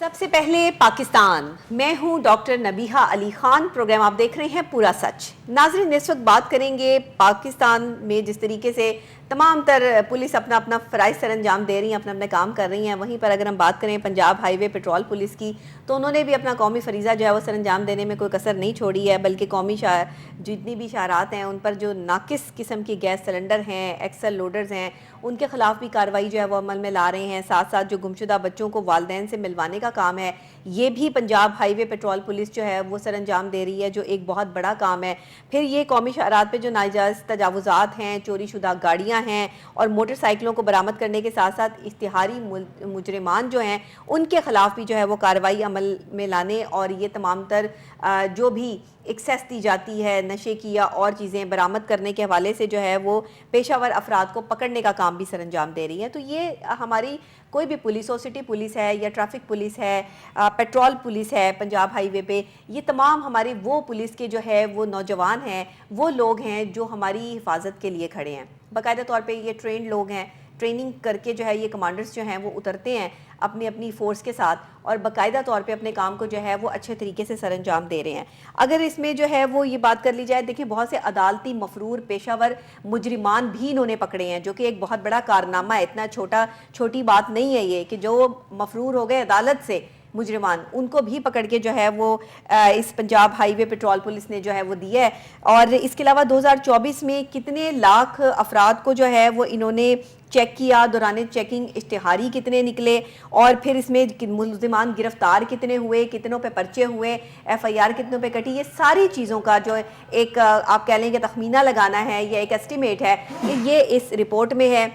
सबसे पहले पाकिस्तान, मैं हूं डॉक्टर नबीहा अली खान। प्रोग्राम आप देख रहे हैं पूरा सच। नाज़रीन, इस वक्त बात करेंगे पाकिस्तान में जिस तरीके से तमाम तर पुलिस अपना अपना फ़राइज़ सर अंजाम दे रही हैं, अपना अपना काम कर रही हैं। वहीं पर अगर हम बात करें पंजाब हाईवे पेट्रोल पुलिस की, तो उन्होंने भी अपना कौमी फ़रीज़ा जो है वो सर अंजाम देने में कोई कसर नहीं छोड़ी है, बल्कि कौमी जितनी भी शहरात हैं उन पर जो नाकिस किस्म की गैस सिलेंडर हैं, एक्सल लोडर्स हैं, उनके ख़िलाफ़ भी कार्रवाई जो है वो अमल में ला रहे हैं। साथ साथ जो गुमशुदा बच्चों को वालिदैन से मिलवाने का काम है, ये भी पंजाब हाईवे पेट्रोल पुलिस जो है वो सर अंजाम दे रही है, जो एक बहुत बड़ा काम है। फिर ये कौमी शहरात पे जो नाजायज़ तजावुज़ात हैं, चोरी शुदा गाड़ियाँ हैं और मोटरसाइकिलों को बरामद करने के साथ साथ इश्तिहारी मुजरिमान जो हैं उनके ख़िलाफ़ भी जो है वो कार्रवाई अमल में लाने और ये तमाम तर जो भी एक्सेस दी जाती है नशे की या और चीज़ें बरामद करने के हवाले से जो है वो पेशावर अफराद को पकड़ने का काम भी सर अंजाम दे रही हैं। तो ये हमारी कोई भी पुलिस हो, सिटी पुलिस है या ट्रैफिक पुलिस है, पेट्रोल पुलिस है पंजाब हाईवे पे, ये तमाम हमारी वो पुलिस के जो है वो नौजवान हैं, वो लोग हैं जो हमारी हिफाजत के लिए खड़े हैं। बाकायदा तौर पे ये ट्रेंड लोग हैं, ट्रेनिंग करके जो है ये कमांडर्स जो हैं वो उतरते हैं अपनी अपनी फ़ोर्स के साथ और बाकायदा तौर पे अपने काम को जो है वो अच्छे तरीके से सर अंजाम दे रहे हैं। अगर इसमें जो है वो ये बात कर ली जाए, देखिए बहुत से अदालती मफरूर पेशावर मुजरिमान भी इन्होंने पकड़े हैं, जो कि एक बहुत बड़ा कारनामा है। इतना छोटी बात नहीं है ये कि जो मफरूर हो गए अदालत से मुजरिमान, उनको भी पकड़ के जो है वो इस पंजाब हाईवे पेट्रोल पुलिस ने जो है वो दिया है। और इसके अलावा 2024 में कितने लाख अफराद को जो है वो इन्होंने चेक किया, दौरान चेकिंग इश्तिहारी कितने निकले और फिर इसमें मुल्ज़िमान गिरफ्तार कितने हुए, कितनों पे पर्चे हुए, FIR कितनों पे कटी, ये सारी चीज़ों का जो एक आप कह लें कि तखमीना लगाना है या एक एस्टिमेट है, ये इस रिपोर्ट में है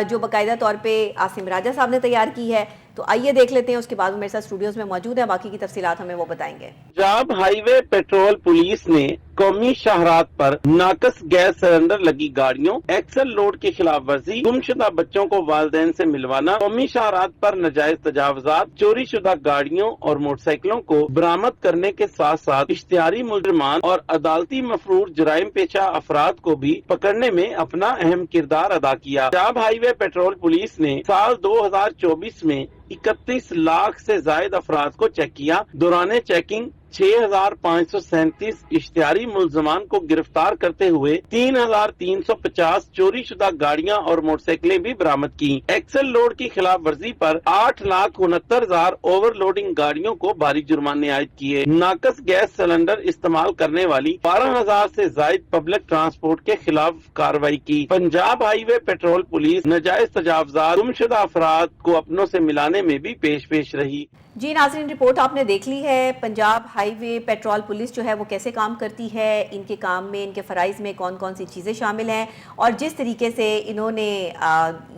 जो बाकायदा तौर पे आसिम राजा साहब ने तैयार की है। तो आइए देख लेते हैं, उसके बाद मेरे साथ स्टूडियोज में मौजूद है, बाकी की तफसीलात हमें वो बताएंगे। पंजाब हाईवे पेट्रोल पुलिस ने कौमी शाहरात पर नाकस गैस सिलेंडर लगी गाड़ियों, एक्सल लोड की खिलाफ वर्जी, गुमशुदा बच्चों को वालिदैन से मिलवाना, कौमी शाहरात पर नाजायज तजावुजात, चोरी शुदा गाड़ियों और मोटरसाइकिलों को बरामद करने के साथ साथ इश्तिहारी मुजरिमान और अदालती मफरूर जराइम पेशा अफराद को भी पकड़ने में अपना अहम किरदार अदा किया। पंजाब हाईवे पेट्रोल पुलिस ने साल 2024 में 31 लाख से जायद अफराद को चेक किया। दौरान चेकिंग 6,537 इश्तिहारी मुल्ज़मान को गिरफ्तार करते हुए 3,350 चोरी शुदा गाड़ियां और मोटरसाइकिलें भी बरामद की। एक्सल लोड की खिलाफ वर्जी पर 8,69,000 ओवरलोडिंग गाड़ियों को भारी जुर्माने आयद किए। नाकस गैस सिलेंडर इस्तेमाल करने वाली 12,000 से जायद पब्लिक ट्रांसपोर्ट के खिलाफ कार्रवाई की। पंजाब हाईवे पेट्रोल पुलिस नाजायज तजावुजात, गुमशुदा अफराद को अपनों से मिलाने में भी पेश रही। जी नाज़रीन, रिपोर्ट आपने देख ली है। पंजाब हाईवे पेट्रोल पुलिस जो है वो कैसे काम करती है, इनके काम में, इनके फ़राइज़ में कौन कौन सी चीज़ें शामिल हैं और जिस तरीके से इन्होंने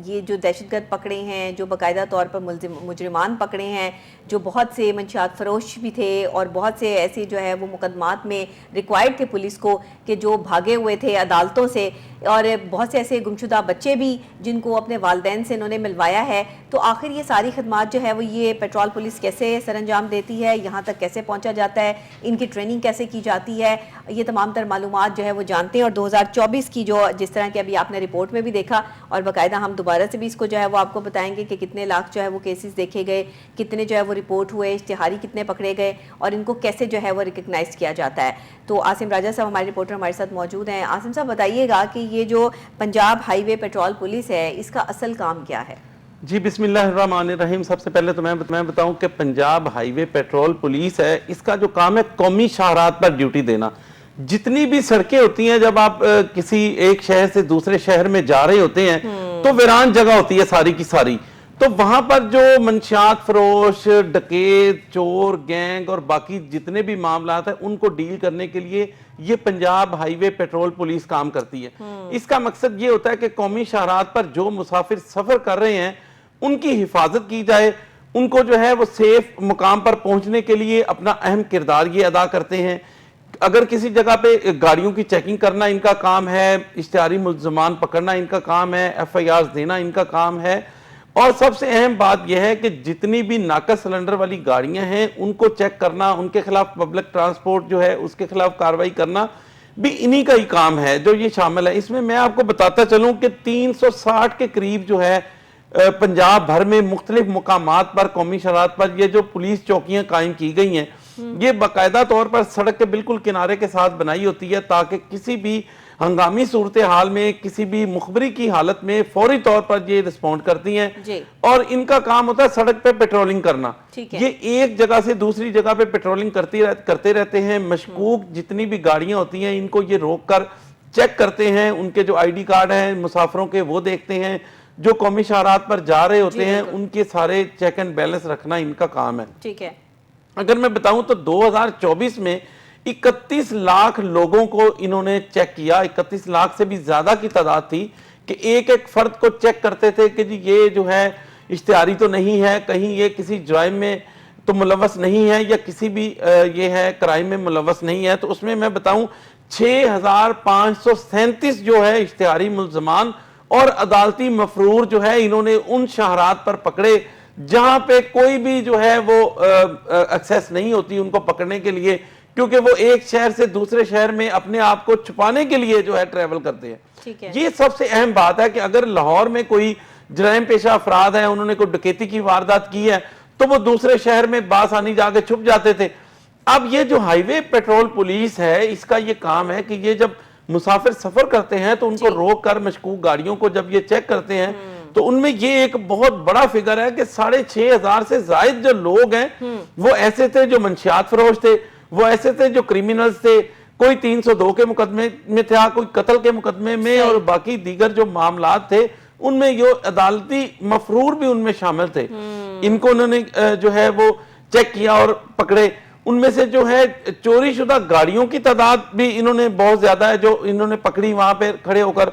ये जो दहशतगर्द पकड़े हैं, जो बाकायदा तौर पर मुजरिमान पकड़े हैं, जो बहुत से मंशियात फरोश भी थे और बहुत से ऐसे जो है वो मुकदमात में रिक्वायर्ड थे पुलिस को कि जो भागे हुए थे अदालतों से, और बहुत से ऐसे गुमशुदा बच्चे भी जिनको अपने वालिदैन से इन्होंने मिलवाया है। तो आखिर ये सारी खदमात जो है वो ये पेट्रोल पुलिस कैसे सर अंजाम देती है, यहाँ तक कैसे पहुँचा जाता है, इनकी ट्रेनिंग कैसे की जाती है, ये तमाम तर मालूमात जो है वो जानते हैं। और 2024 की जो जिस तरह की अभी आपने रिपोर्ट में भी देखा और बाकायदा हम दोबारा से भी इसको जो है वो आपको बताएंगे कि कितने लाख जो है वो केसेस देखे गए, कितने जो है वो रिपोर्ट हुए, इश्तिहारी कितने पकड़े गए और इनको कैसे जो है वो रिकग्नाइज किया जाता है। तो आसिम राजा साहब हमारे रिपोर्टर हमारे साथ मौजूद हैं। आसिम साहब, बताइएगा कि ये जो पंजाब हाईवे पेट्रोल पुलिस है, इसका असल काम क्या है? जी बिस्मिल्लाहिर्रहमानिर्रहीम। सबसे पहले तो मैं बताऊं कि पंजाब हाईवे पेट्रोल पुलिस है, इसका जो काम है कौमी शाहरात पर ड्यूटी देना। जितनी भी सड़कें होती हैं, जब आप किसी एक शहर से दूसरे शहर में जा रहे होते हैं तो वीरान जगह होती है सारी की सारी, तो वहां पर जो मंशियात फरोश, डकैत, चोर, गैंग और बाकी जितने भी मामलात हैं उनको डील करने के लिए ये पंजाब हाईवे पेट्रोल पुलिस काम करती है। इसका मकसद ये होता है कि कौमी शाहरात पर जो मुसाफिर सफर कर रहे हैं उनकी हिफाजत की जाए, उनको जो है वो सेफ मुकाम पर पहुंचने के लिए अपना अहम किरदार ये अदा करते हैं। अगर किसी जगह पे गाड़ियों की चेकिंग करना इनका काम है, इश्तिहारी मुल्ज़मान पकड़ना इनका काम है, FIR देना इनका काम है, और सबसे अहम बात यह है कि जितनी भी नाकस सिलेंडर वाली गाड़ियां हैं उनको चेक करना, उनके खिलाफ पब्लिक ट्रांसपोर्ट जो है उसके खिलाफ कार्रवाई करना भी इन्हीं का ही काम है जो ये शामिल है। इसमें मैं आपको बताता चलूं कि 360 के करीब जो है पंजाब भर में मुख्तलिफ मुकामात पर कौमी शरारत पर ये जो पुलिस चौकियां कायम की गई हैं, ये बाकायदा तौर पर सड़क के बिल्कुल किनारे के साथ बनाई होती है ताकि किसी भी हंगामी सूरत हाल में, किसी भी मुखबरी की हालत में फौरी तौर पर ये रिस्पॉन्ड करती हैं और इनका काम होता है सड़क पे पेट्रोलिंग करना। ये एक जगह से दूसरी जगह पे पेट्रोलिंग करते रहते हैं। मशकूक जितनी भी गाड़ियां होती हैं इनको ये रोक कर चेक करते हैं, उनके जो ID कार्ड हैं मुसाफिरों के वो देखते हैं, जो कौमी शाहरात पर जा रहे होते हैं उनके सारे चेक एंड बैलेंस रखना इनका काम है। ठीक है। अगर मैं बताऊं तो 2024 में 31 लाख लोगों को इन्होंने चेक किया। 31 लाख से भी ज्यादा की तादाद थी कि एक एक फर्द को चेक करते थे कि जी ये जो है इश्तिहारी तो नहीं है, कहीं ये किसी जुर्म में तो मुलव्वस नहीं है या किसी भी ये है क्राइम में मुलव्वस नहीं है। तो उसमें मैं बताऊं 6537 जो है इश्तिहारी मुल्ज़मान और अदालती मफरूर जो है इन्होंने उन शहरात पर पकड़े जहां पे कोई भी जो है वो एक्सेस नहीं होती उनको पकड़ने के लिए, क्योंकि वो एक शहर से दूसरे शहर में अपने आप को छुपाने के लिए जो है ट्रेवल करते हैं। ठीक है। ये सबसे अहम बात है कि अगर लाहौर में कोई जराइम पेशा अफराद है, उन्होंने कोई डकैती की वारदात की है तो वो दूसरे शहर में बासानी जाके छुप जाते थे। अब ये जो हाईवे पेट्रोल पुलिस है इसका ये काम है कि ये जब मुसाफिर सफर करते हैं तो उनको रोक कर मशकूक गाड़ियों को जब ये चेक करते हैं तो उनमें ये एक बहुत बड़ा फिगर है कि 6500 से ज्यादा जो लोग हैं वो ऐसे थे जो मंशियात फरोश थे, वो ऐसे थे जो क्रिमिनल्स थे, कोई 302 के मुकदमे में था, कोई कत्ल के मुकदमे में और बाकी दीगर जो मामलात थे उनमें ये अदालती मफरूर भी उनमें शामिल थे। इनको उन्होंने जो है वो चेक किया और पकड़े। उनमें से जो है चोरी शुदा गाड़ियों की तादाद भी इन्होंने बहुत ज्यादा है जो इन्होंने पकड़ी वहां पे खड़े होकर,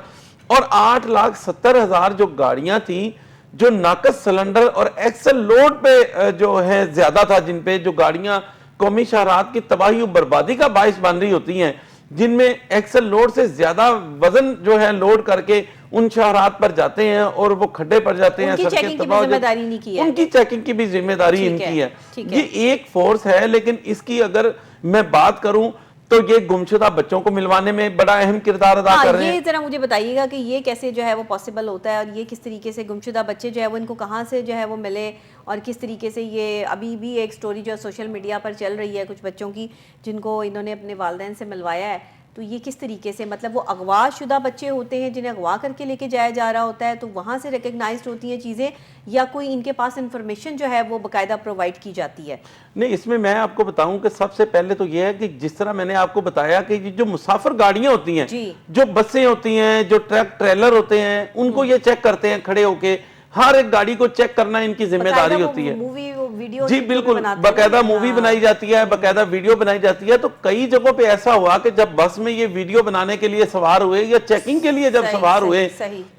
और 8,70,000 जो गाड़ियां थी जो नाकस सिलेंडर और एक्सल लोड पे जो है ज्यादा था, जिन पे जो गाड़ियां कौमी शहरात की तबाही और बर्बादी का बाइस बन रही होती हैं, जिनमें एक्सल लोड से ज्यादा वजन जो है लोड करके उन शहरात पर जाते हैं और वो खड्डे पर जाते हैं, उनकी चेकिंग की भी जिम्मेदारी नहीं की है। उनकी चेकिंग की भी जिम्मेदारी इनकी है। ये एक फोर्स है, लेकिन इसकी अगर मैं बात करूं तो ये गुमशुदा बच्चों को मिलवाने में बड़ा अहम किरदार अदा कर रहे हैं। ये जरा मुझे बताइएगा कि ये कैसे जो है वो पॉसिबल होता है और ये किस तरीके से गुमशुदा बच्चे जो है वो इनको कहाँ से जो है वो मिले और किस तरीके से ये अभी भी एक स्टोरी जो सोशल मीडिया पर चल रही है कुछ बच्चों की जिनको इन्होंने अपने वालिदैन से मिलवाया है, तो ये किस तरीके से, मतलब वो अगवा शुदा बच्चे होते हैं जिन्हें अगवा करके लेके जाया जा रहा होता है तो वहाँ से रिकग्नाइज्ड होती हैं चीज़ें, या कोई इनके पास इंफॉर्मेशन जो है वो बाकायदा प्रोवाइड की जाती है? नहीं, इसमें मैं आपको बताऊं कि सबसे पहले तो ये है कि जिस तरह मैंने आपको बताया कि जो मुसाफिर गाड़ियां होती हैं, जो बसें होती हैं, जो ट्रक ट्रेलर होते हैं, उनको ये चेक करते हैं खड़े होके। हर एक गाड़ी को चेक करना इनकी जिम्मेदारी होती है। वीडियो जी बिल्कुल, बाकायदा मूवी बनाई जाती है, बाकायदा वीडियो बनाई जाती है। तो कई जगहों पे ऐसा हुआ कि जब बस में ये वीडियो बनाने के लिए सवार हुए या चेकिंग के लिए जब सवार हुए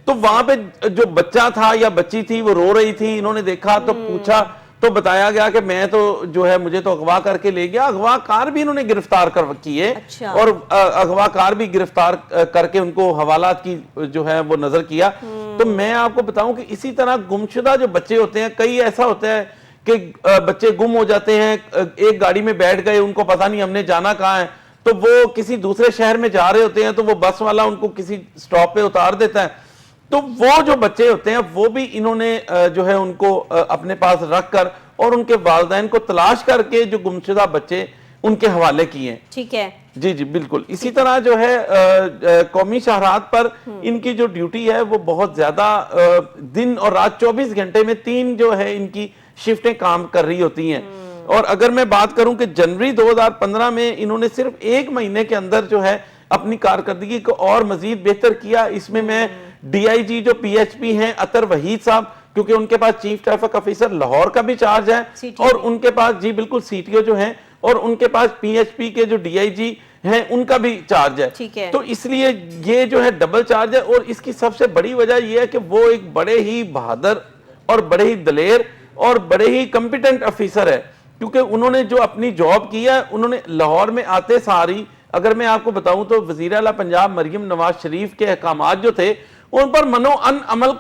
तो वहां पे जो बच्चा था या बच्ची थी वो रो रही थी, इन्होंने देखा तो पूछा तो बताया गया कि मैं तो जो है मुझे तो अगवा करके ले गया। अगवाकार भी इन्होंने गिरफ्तार कर किए और अगवाकार भी गिरफ्तार करके उनको हवालात की जो है वो नजर किया। तो मैं आपको बताऊं कि इसी तरह गुमशुदा जो बच्चे होते हैं, कई ऐसा होता है कि बच्चे गुम हो जाते हैं, एक गाड़ी में बैठ गए, उनको पता नहीं हमने जाना कहाँ है, तो वो किसी दूसरे शहर में जा रहे होते हैं तो वो बस वाला उनको किसी स्टॉप पे उतार देता है। तो वो जो बच्चे होते हैं वो भी इन्होंने जो है उनको अपने पास रख कर और उनके वालिदैन को तलाश करके जो गुमशुदा बच्चे उनके हवाले किए। ठीक है। जी जी बिल्कुल। इसी तरह जो है कौमी शाहरात पर इनकी जो ड्यूटी है वो बहुत ज्यादा दिन और रात 24 घंटे में 3 जो है इनकी शिफ्टें काम कर रही होती हैं। और अगर मैं बात करूं कि जनवरी 2015 में इन्होंने सिर्फ 1 महीने के अंदर जो है अपनी कारकर्दगी को और मजीद बेहतर किया। इसमें मैं DIG जो PHP हैं अतर वहीद साहब, क्योंकि उनके पास चीफ ट्रैफिक ऑफिसर लाहौर का भी चार्ज है और उनके पास जी बिल्कुल CTO जो है और उनके पास PHP के जो DIG हैं उनका भी चार्ज है। तो इसलिए ये जो है डबल चार्ज है। और इसकी सबसे बड़ी वजह यह है कि वो एक बड़े ही बहादुर और बड़े ही दलेर और बड़े ही कॉम्पिटेंट ऑफिसर है, क्योंकि उन्होंने जो अपनी जॉब की है, उन्होंने लाहौर में आते सारी, अगर मैं आपको बताऊं तो वजीर आला पंजाब मरियम नवाज शरीफ के अहकामात जो थे उन पर मनो अमल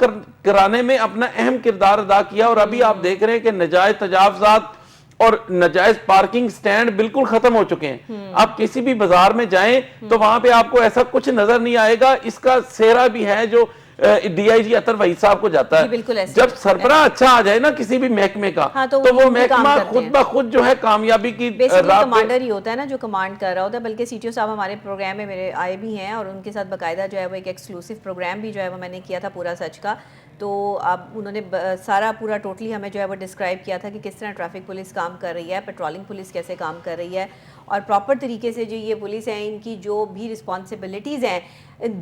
कराने में अपना अहम किरदार अदा किया। और अभी आप देख रहे हैं कि नजायज तजावजात और नजायज पार्किंग स्टैंड बिल्कुल खत्म हो चुके हैं। आप किसी भी बाजार में जाएं तो वहां पे आपको ऐसा कुछ नजर नहीं आएगा। इसका सेहरा भी है जो DIG अतर वहीद साहब को जाता जी, बिल्कुल है। ऐसे। जब सरबराह अच्छा आ जाए ना किसी भी महकमे का, हाँ, तो तो वो वो भी काम महकमा करते खुद हैं। ब खुद जो है कामयाबी की बेसिकली राह पे। कमांडर ही होता है ना जो कमांड कर रहा होता है, बल्कि CTO साहब हमारे प्रोग्राम में मेरे आए भी हैं और उनके साथ बाकायदा जो है वो एक एक्सक्लूसिव प्रोग्राम भी जो है वो मैंने किया था पूरा सच का। तो अब उन्होंने सारा पूरा टोटली हमें जो है वो डिस्क्राइब किया था कि किस तरह ट्रैफिक पुलिस काम कर रही है, पेट्रोलिंग पुलिस कैसे काम कर रही है, और प्रॉपर तरीके से जो ये पुलिस है इनकी जो भी रिस्पॉन्सिबिलिटीज़ हैं,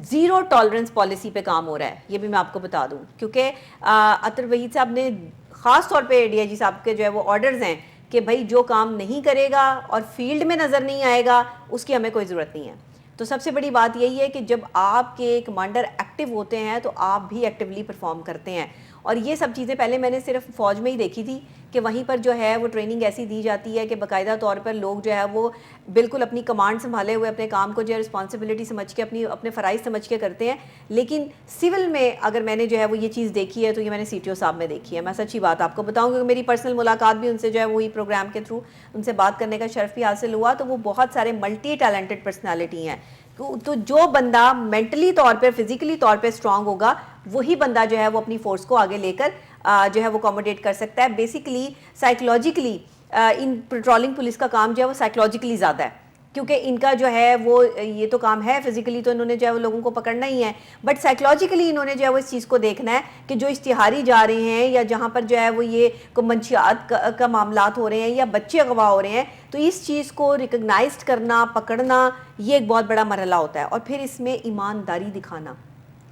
ज़ीरो टॉलरेंस पॉलिसी पे काम हो रहा है, ये भी मैं आपको बता दूं। क्योंकि अतर वहीद साहब ने ख़ास तौर पे DIG साहब के जो है वो ऑर्डर्स हैं कि भाई जो काम नहीं करेगा और फील्ड में नज़र नहीं आएगा उसकी हमें कोई ज़रूरत नहीं है। तो सबसे बड़ी बात यही है कि जब आपके कमांडर एक्टिव होते हैं तो आप भी एक्टिवली परफॉर्म करते हैं। और ये सब चीज़ें पहले मैंने सिर्फ फ़ौज में ही देखी थी कि वहीं पर जो है वो ट्रेनिंग ऐसी दी जाती है कि बाकायदा तौर पर लोग जो है वो बिल्कुल अपनी कमांड संभाले हुए अपने काम को जो है रिस्पॉन्सिबिलिटी समझ के अपने फ़राइज़ समझ के करते हैं। लेकिन सिविल में अगर मैंने जो है वो ये चीज़ देखी है तो ये मैंने CTO साहब में देखी है। मैं सच्ची बात आपको बताऊँ क्योंकि मेरी पर्सनल मुलाकात भी उनसे जो है वही प्रोग्राम के थ्रू उनसे बात करने का शर्फ भी हासिल हुआ। तो वो बहुत सारे मल्टी टैलेंटेड पर्सनैलिटी हैं। तो जो बंदा मेंटली तौर पे फिजिकली तौर पे स्ट्रांग होगा वही बंदा जो है वो अपनी फोर्स को आगे लेकर जो है वो अकोमोडेट कर सकता है। बेसिकली साइकोलॉजिकली इन पेट्रोलिंग पुलिस का काम जो है वो साइकोलॉजिकली ज़्यादा है, क्योंकि इनका जो है वो ये तो काम है फिजिकली तो इन्होंने जो है वो लोगों को पकड़ना ही है, बट साइकोलॉजिकली इन्होंने जो है वो इस चीज़ को देखना है कि जो इश्तिहारी जा रहे हैं या जहाँ पर जो है वो ये को मंशियात का मामलात हो रहे हैं या बच्चे अगवा हो रहे हैं, तो इस चीज़ को रिकग्नाइज करना, पकड़ना, ये एक बहुत बड़ा मरहला होता है। और फिर इसमें ईमानदारी दिखाना,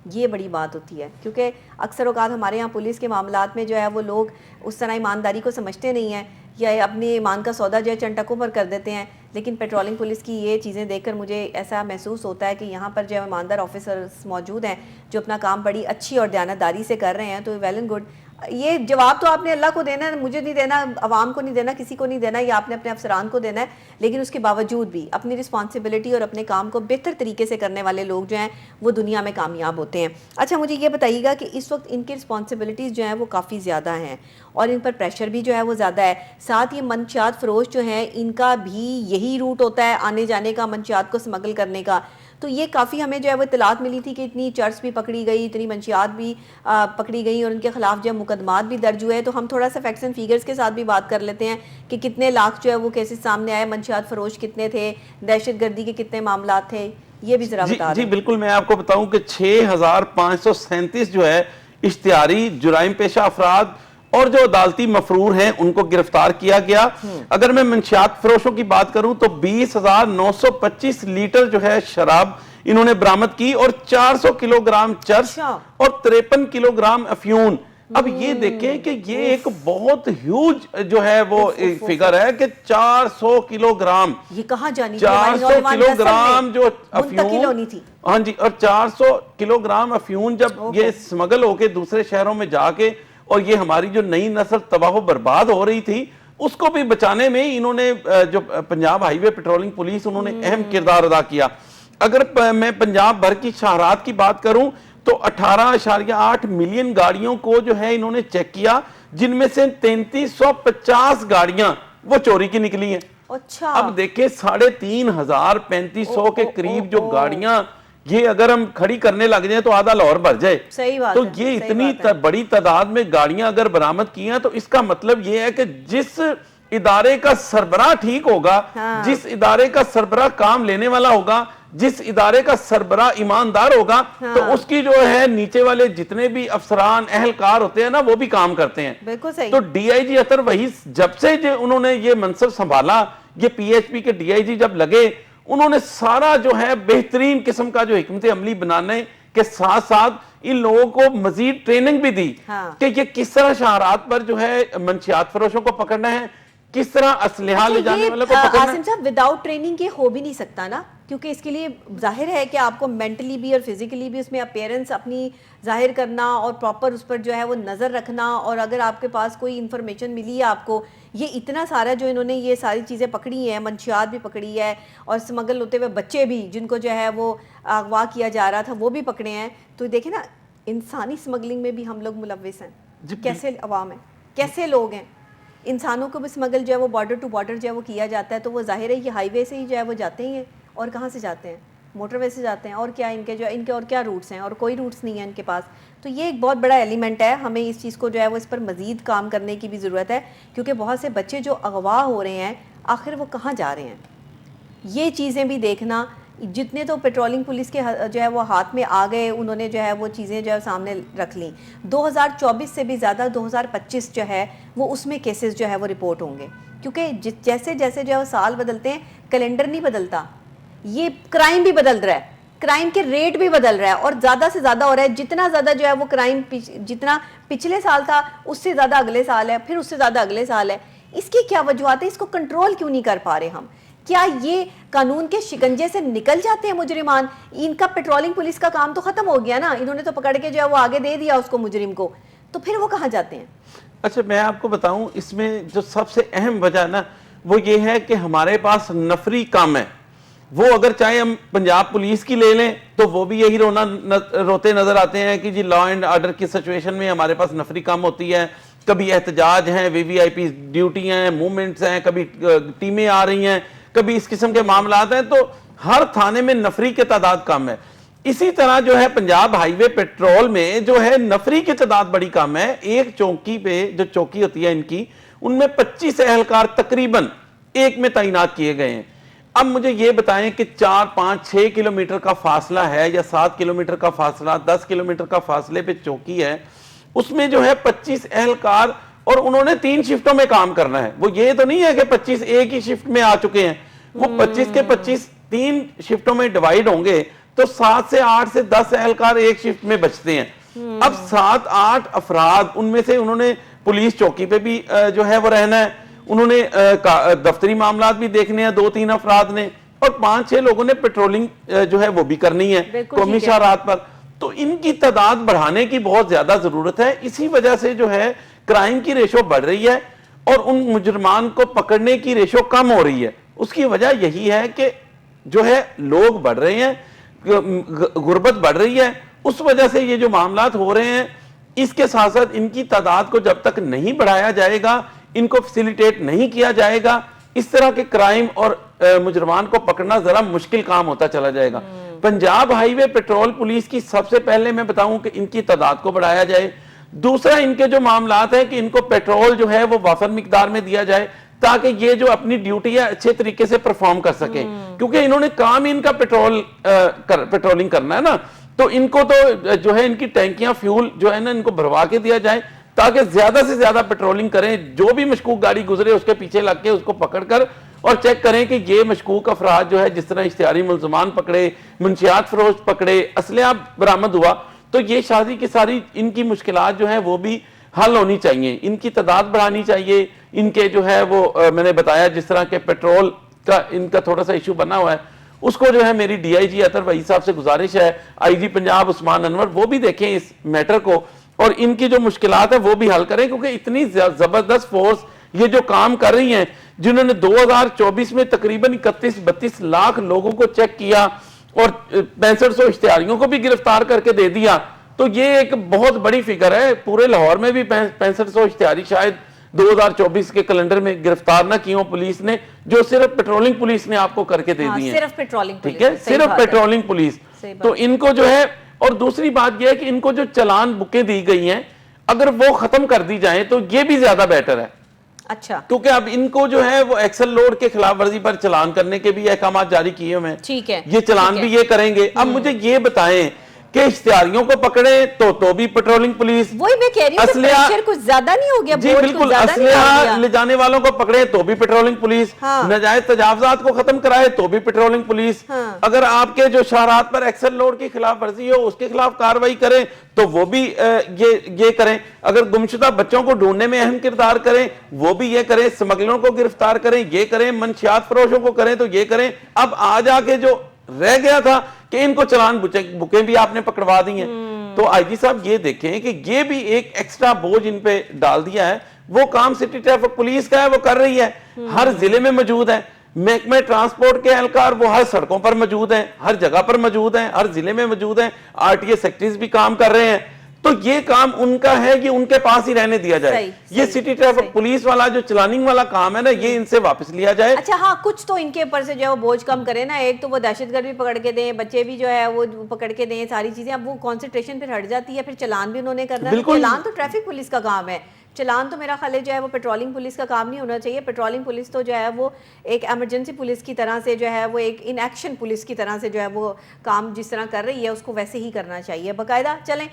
ये बड़ी बात होती है, क्योंकि अक्सर औक़ात हमारे यहाँ पुलिस के मामलात में जो है वो लोग उस तरह ईमानदारी को समझते नहीं हैं या अपने ईमान का सौदा जो है चंटकों पर कर देते हैं। लेकिन पेट्रोलिंग पुलिस की ये चीज़ें देखकर मुझे ऐसा महसूस होता है कि यहाँ पर जो ईमानदार ऑफिसर्स मौजूद हैं जो अपना काम बड़ी अच्छी और दयानतदारी से कर रहे हैं, तो वेल एंड गुड। ये जवाब तो आपने अल्लाह को देना है, मुझे नहीं देना, अवाम को नहीं देना, किसी को नहीं देना, या आपने अपने अफसरान को देना है। लेकिन उसके बावजूद भी अपनी रिस्पॉन्सिबिलिटी और अपने काम को बेहतर तरीके से करने वाले लोग जो हैं वो दुनिया में कामयाब होते हैं। अच्छा, मुझे ये बताइएगा कि इस वक्त इनकी रिस्पॉन्सिबिलिटीज़ जो हैं वो काफ़ी ज़्यादा हैं और इन पर प्रेशर भी जो है वो ज़्यादा है। साथ ही मंशियात फ़रोश जो हैं इनका भी यही रूट होता है आने जाने का, मंशियात को स्मगल करने का। तो ये काफ़ी हमें जो है वो इतलात मिली थी कि इतनी चर्च भी पकड़ी गई, इतनी मंशियात भी पकड़ी गई और उनके ख़िलाफ़ जो है मुकदमात भी दर्ज हुए। तो हम थोड़ा सा फैक्ट्स एंड फिगर्स के साथ भी बात कर लेते हैं कि कितने लाख जो है वो केसेस सामने आए, मंशियात फ़रोश कितने थे, दहशत गर्दी के कितने मामलात थे, ये भी ज़रा बता जी बिल्कुल, मैं आपको बताऊं कि 6537 जो है इश्तिहारी जुराइम पेशा अफराद और जो अदालती मफरूर हैं उनको गिरफ्तार किया गया। अगर मैं मंशियात फरोशों की बात करूं तो 20,925 लीटर जो है शराब इन्होंने बरामद की और 400 किलोग्राम चरस और 53 किलोग्राम अफ्यून। अब ये देखें कि ये एक बहुत ह्यूज जो है वो फिगर है कि 400 किलोग्राम, ये कहाँ जानी 400 किलोग्राम जो अफ्यून अफ्यून, हाँ जी, और 400 किलोग्राम अफ्यून जब ये स्मगल होके दूसरे शहरों में जाके और ये हमारी जो नई नस्ल तबाह बर्बाद हो रही थी उसको भी बचाने में इन्होंने जो पंजाब हाईवे पेट्रोलिंग पुलिस उन्होंने अहम किरदार अदा किया। अगर मैं पंजाब भर की शाहरात की बात करूं तो 18.8 मिलियन गाड़ियों को जो है इन्होंने चेक किया, जिनमें से 3350 गाड़ियां वो चोरी की निकली हैं। अच्छा, अब देखिए 3,500-3,500 के करीब जो गाड़ियां ये अगर हम खड़ी करने लग जाए तो आधा लाहौर भर जाए। सही बात तो है, ये इतनी बड़ी तादाद में गाड़ियां अगर बरामद की हैं तो इसका मतलब ये है कि जिस इदारे का सरबराह ठीक होगा, हाँ। जिस इदारे का सरबराह काम लेने वाला होगा, जिस इदारे का सरबराह ईमानदार होगा, हाँ। तो उसकी जो है नीचे वाले जितने भी अफसरान अहलकार होते हैं ना वो भी काम करते हैं। बिल्कुल सही। तो DIG अतर वहीद जब से जो उन्होंने ये मनसब संभाला, ये PHP के DIG जब लगे, उन्होंने सारा जो है बेहतरीन किस्म का जो हिकमत अमली बनाने के साथ साथ इन लोगों को मजीद ट्रेनिंग भी दी। हाँ। कि ये किस तरह शहरात पर जो है मंशियात फरोशों को पकड़ना है, किस तरह असलहा ले जाने वाले को पकड़ना है। आसिम साहब, विदाउट ट्रेनिंग के हो भी नहीं सकता ना, क्योंकि इसके लिए जाहिर है कि आपको मेंटली भी और फिजिकली भी उसमें अपीयरेंस अपनी जाहिर करना और प्रॉपर उस पर जो है वो नज़र रखना। और अगर आपके पास कोई इन्फॉर्मेशन मिली है आपको, ये इतना सारा जो इन्होंने ये सारी चीज़ें पकड़ी हैं, मंशियात भी पकड़ी है और स्मगल होते हुए बच्चे भी जिनको जो है वो अगवा किया जा रहा था वो भी पकड़े हैं। तो देखें ना, इंसानी स्मगलिंग में भी हम लोग मुलव्विस हैं। कैसे अवाम है, कैसे लोग हैं, इंसानों को भी स्मगल जो है वो बॉर्डर टू बॉर्डर जो है वो किया जाता है। तो वो जाहिर है ये हाईवे से ही जो है वो जाते ही हैं, और कहाँ से जाते हैं, موٹر وے سے جاتے ہیں, اور کیا ان کے اور کیا روٹس ہیں, اور کوئی روٹس نہیں ہیں ان کے پاس. تو یہ ایک بہت بڑا ایلیمنٹ ہے, ہمیں اس چیز کو جو ہے وہ اس پر مزید کام کرنے کی بھی ضرورت ہے, کیونکہ بہت سے بچے جو اغوا ہو رہے ہیں آخر وہ کہاں جا رہے ہیں, یہ چیزیں بھی دیکھنا. جتنے تو پیٹرولنگ پولیس کے جو ہے وہ ہاتھ میں آ گئے, انہوں نے جو ہے وہ چیزیں جو ہے سامنے رکھ لیں. 2024 سے بھی زیادہ 2025 جو ہے وہ اس میں کیسز جو ہے وہ رپورٹ ہوں گے, کیونکہ جیسے جیسے جو ہے وہ سال بدلتے ہیں, کیلنڈر نہیں بدلتا, یہ کرائم بھی بدل رہا ہے, کرائم کے ریٹ بھی بدل رہا ہے, اور زیادہ سے زیادہ ہو رہا ہے. جتنا زیادہ جو ہے وہ کرائم جتنا پچھلے سال تھا اس سے زیادہ اگلے سال ہے, پھر اس سے زیادہ اگلے سال ہے. اس کی کیا وجوہات ہے, اس کو کنٹرول کیوں نہیں کر پا رہے ہم؟ کیا یہ قانون کے شکنجے سے نکل جاتے ہیں مجرمان؟ ان کا پیٹرولنگ پولیس کا کام تو ختم ہو گیا نا, انہوں نے تو پکڑ کے جو ہے وہ آگے دے دیا اس کو مجرم کو, تو پھر وہ کہاں جاتے ہیں؟ اچھا میں آپ کو بتاؤں, اس میں جو سب سے اہم وجہ نا وہ یہ ہے کہ ہمارے پاس نفری کم ہے. وہ اگر چاہے ہم پنجاب پولیس کی لے لیں تو وہ بھی یہی روتے نظر آتے ہیں کہ جی لا اینڈ آرڈر کی سچویشن میں ہمارے پاس نفری کم ہوتی ہے, کبھی احتجاج ہیں, VVIP ڈیوٹی ہیں, موومنٹس ہیں, کبھی ٹیمیں آ رہی ہیں, کبھی اس قسم کے معاملات ہیں, تو ہر تھانے میں نفری کی تعداد کم ہے. اسی طرح جو ہے پنجاب ہائی وے پیٹرول میں جو ہے نفری کی تعداد بڑی کم ہے. ایک چوکی پہ جو چوکی ہوتی ہے ان کی, ان میں 25 اہلکار تقریباً ایک میں تعینات کیے گئے ہیں. اب مجھے یہ بتائیں کہ 4, 5, 6 کلومیٹر کا فاصلہ ہے یا 7 کلومیٹر کا فاصلہ, 10 کلومیٹر کا فاصلے پہ چوکی ہے, اس میں جو ہے 25 اہلکار, اور انہوں نے 3 شفٹوں میں کام کرنا ہے. وہ یہ تو نہیں ہے کہ 25 ایک ہی شفٹ میں آ چکے ہیں, وہ 25 کے 25 3 شفٹوں میں ڈیوائیڈ ہوں گے, تو 7 سے 8 سے 10 اہلکار ایک شفٹ میں بچتے ہیں. اب 7-8 افراد, ان میں سے انہوں نے پولیس چوکی پہ بھی جو ہے وہ رہنا ہے, انہوں نے دفتری معاملات بھی دیکھنے ہیں 2-3 افراد نے, اور 5-6 لوگوں نے پیٹرولنگ جو ہے وہ بھی کرنی ہے قومی شاہراہات پر. تو ان کی تعداد بڑھانے کی بہت زیادہ ضرورت ہے. اسی وجہ سے جو ہے کرائم کی ریشو بڑھ رہی ہے اور ان مجرمان کو پکڑنے کی ریشو کم ہو رہی ہے. اس کی وجہ یہی ہے کہ جو ہے لوگ بڑھ رہے ہیں, غربت بڑھ رہی ہے, اس وجہ سے یہ جو معاملات ہو رہے ہیں. اس کے ساتھ ساتھ ان کی تعداد کو جب تک نہیں بڑھایا جائے گا, ان کو فیسیلیٹیٹ نہیں کیا جائے گا, اس طرح کے کرائم اور مجرمان کو پکڑنا ذرا مشکل کام ہوتا چلا جائے گا. پنجاب ہائی وے پیٹرول پولیس کی سب سے پہلے میں بتاؤں کہ ان کی تعداد کو بڑھایا جائے. دوسرا, ان کے جو معاملات ہیں کہ ان کو پیٹرول جو ہے وہ وافر مقدار میں دیا جائے, تاکہ یہ جو اپنی ڈیوٹی ہے اچھے طریقے سے پرفارم کر سکیں, کیونکہ انہوں نے کام ہی ان کا پیٹرولنگ کرنا ہے نا. تو ان کو تو جو ہے ان کی ٹینکیاں فیول جو ہے نا ان کو بھروا کے دیا جائے, تاکہ زیادہ سے زیادہ پیٹرولنگ کریں. جو بھی مشکوک گاڑی گزرے اس کے پیچھے لگ کے اس کو پکڑ کر اور چیک کریں کہ یہ مشکوک افراد جو ہے, جس طرح اشتہاری ملزمان پکڑے, منشیات فروشت پکڑے, اسلحہ برآمد ہوا, تو یہ شادی کی ساری ان کی مشکلات جو ہیں وہ بھی حل ہونی چاہیے. ان کی تعداد بڑھانی چاہیے. ان کے جو ہے وہ میں نے بتایا جس طرح کے پیٹرول کا ان کا تھوڑا سا ایشو بنا ہوا ہے, اس کو جو ہے میری DIG اطہر وحید صاحب سے گزارش ہے, IG پنجاب عثمان انور, وہ بھی دیکھیں اس میٹر کو اور ان کی جو مشکلات ہیں وہ بھی حل کریں. کیونکہ اتنی زبردست فورس یہ جو کام کر رہی ہیں, جنہوں نے 2024 میں تقریباً 31-32 لاکھ لوگوں کو چیک کیا اور 6500 اشتہاریوں کو بھی گرفتار کر کے دے دیا, تو یہ ایک بہت بڑی فگر ہے. پورے لاہور میں بھی 6500 اشتہاری شاید 2024 کے کیلنڈر میں گرفتار نہ کی ہوں پولیس نے, جو صرف پیٹرولنگ پولیس نے آپ کو کر کے دے دی ہیں. صرف پیٹرولنگ پولیس, ٹھیک ہے, صرف پیٹرولنگ پولیس. تو ان کو جو ہے, اور دوسری بات یہ ہے کہ ان کو جو چلان بکیں دی گئی ہیں اگر وہ ختم کر دی جائیں تو یہ بھی زیادہ بیٹر ہے. اچھا, کیونکہ اب ان کو جو ہے وہ ایکسل لوڈ کے خلاف ورزی پر چلان کرنے کے بھی احکامات جاری کیے ہوئے ہیں. ٹھیک ہے, یہ چلان بھی یہ کریں گے. اب مجھے یہ بتائیں کہ اشتہاریوں کو پکڑیں تو بھی پیٹرولنگ پولیس, وہی میں کہہ رہی ہوں کہ پریشر کچھ زیادہ نہیں ہو گیا؟ جی بالکل, اسلحہ لے جانے والوں کو پکڑے تو بھی پیٹرولنگ پولیس, ناجائز تجاوزات کو ختم کرائے تو بھی پیٹرولنگ پولیس, اگر آپ کے جو شاہراہات پر ایکسل لوڈ کی خلاف ورزی ہو اس کے خلاف کارروائی کریں تو وہ بھی یہ کریں, اگر گمشدہ بچوں کو ڈھونڈنے میں اہم کردار کریں وہ بھی یہ کریں, سمگلروں کو گرفتار کریں یہ کریں, منشیات فروشوں کو کریں تو یہ کریں. اب آج آ کے جو رہ گیا تھا کہ ان کو چلان بکیں بھی آپ نے پکڑوا دی ہیں, تو IG صاحب یہ دیکھیں کہ یہ بھی ایک ایکسٹرا بوجھ ان پہ ڈال دیا ہے. وہ کام سٹی ٹریفک پولیس کا ہے, وہ کر رہی ہے, ہر ضلع میں موجود ہے. محکمہ ٹرانسپورٹ کے اہلکار وہ ہر سڑکوں پر موجود ہیں, ہر جگہ پر موجود ہیں, ہر ضلع میں موجود ہیں. RTA سیکٹریز بھی کام کر رہے ہیں. تو یہ کام ان کا ہے کہ ان کے پاس ہی رہنے دیا جائے. صحیح، یہ صحیح، سٹی ٹریفک صحیح. پولیس والا جو چلاننگ والا کام ہے نا یہ ان سے واپس لیا جائے. اچھا ہاں کچھ تو ان کے اوپر سے جو ہے وہ بوجھ کم کرے نا. ایک تو وہ دہشت گرد بھی پکڑ کے دیں, بچے بھی جو ہے وہ پکڑ کے دیں, ساری چیزیں. اب وہ کنسنٹریشن پھر ہٹ جاتی ہے, پھر چلان بھی انہوں نے کرنا ہے. بالکل. چلان تو ٹریفک پولیس کا کام ہے, چلان تو میرا خیال ہے جو ہے وہ پیٹرولنگ پولیس کا کام نہیں ہونا چاہیے. پیٹرولنگ پولیس تو جو ہے وہ ایک ایمرجنسی پولیس کی طرح سے جو ہے وہ ایک ان ایکشن پولیس کی طرح سے جو ہے وہ کام جس طرح کر رہی ہے اس کو ویسے ہی کرنا چاہیے باقاعدہ. چلیں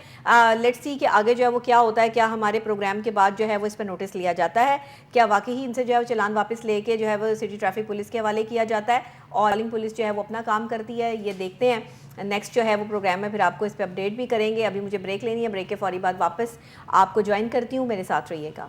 لیٹس سی کہ آگے جو ہے وہ کیا ہوتا ہے, کیا ہمارے پروگرام کے بعد جو ہے وہ اس پہ نوٹس لیا جاتا ہے, کیا واقعی ہی ان سے جو ہے وہ چلان واپس لے کے جو ہے وہ سٹی ٹریفک پولیس کے حوالے کیا جاتا ہے اور پیٹرولنگ پولیس جو ہے وہ اپنا کام کرتی ہے. یہ دیکھتے ہیں نیکسٹ جو ہے وہ پروگرام میں پھر آپ کو اس پہ اپڈیٹ بھی کریں گے. ابھی مجھے بریک لینی ہے, بریک کے فوری بعد واپس آپ کو جوائن کرتی ہوں, میرے ساتھ رہیے گا.